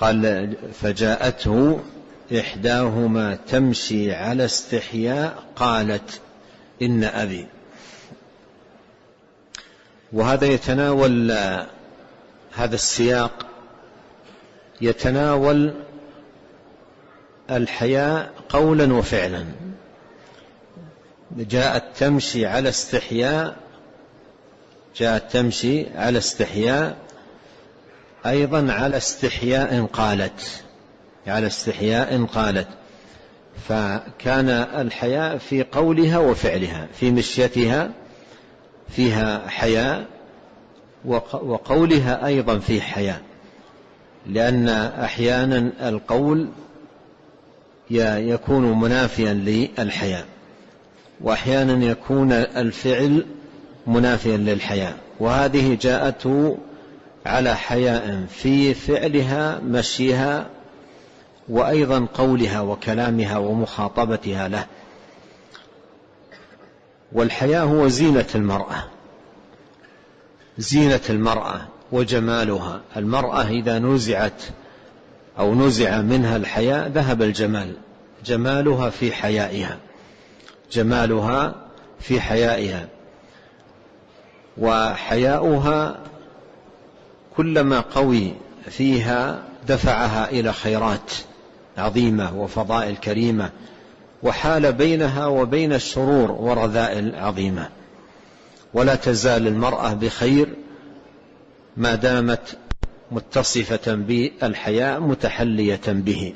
قال فجاءته إحداهما تمشي على استحياء قالت إن أبي. وهذا يتناول، هذا السياق يتناول الحياء قولا وفعلا. جاءت تمشي على استحياء، جاءت تمشي على استحياء، أيضا على استحياء قالت، على استحياء قالت. فكان الحياء في قولها وفعلها، في مشيتها فيها حياء، وقولها أيضا فيه حياء، لأن أحيانا القول يكون منافيا للحياء، وأحيانا يكون الفعل منافيا للحياء. وهذه جاءته على حياء في فعلها مشيها، وأيضا قولها وكلامها ومخاطبتها له. والحياء هو زينة المرأة، زينة المرأة وجمالها. المرأة إذا نزعت أو نزع منها الحياء ذهب الجمال. جمالها في حيائها، جمالها في حيائها. وحياؤها كلما قوي فيها دفعها إلى خيرات عظيمة وفضائل كريمة، وحال بينها وبين الشرور ورذائل عظيمة. ولا تزال المرأة بخير ما دامت متصفة بالحياء متحلية به.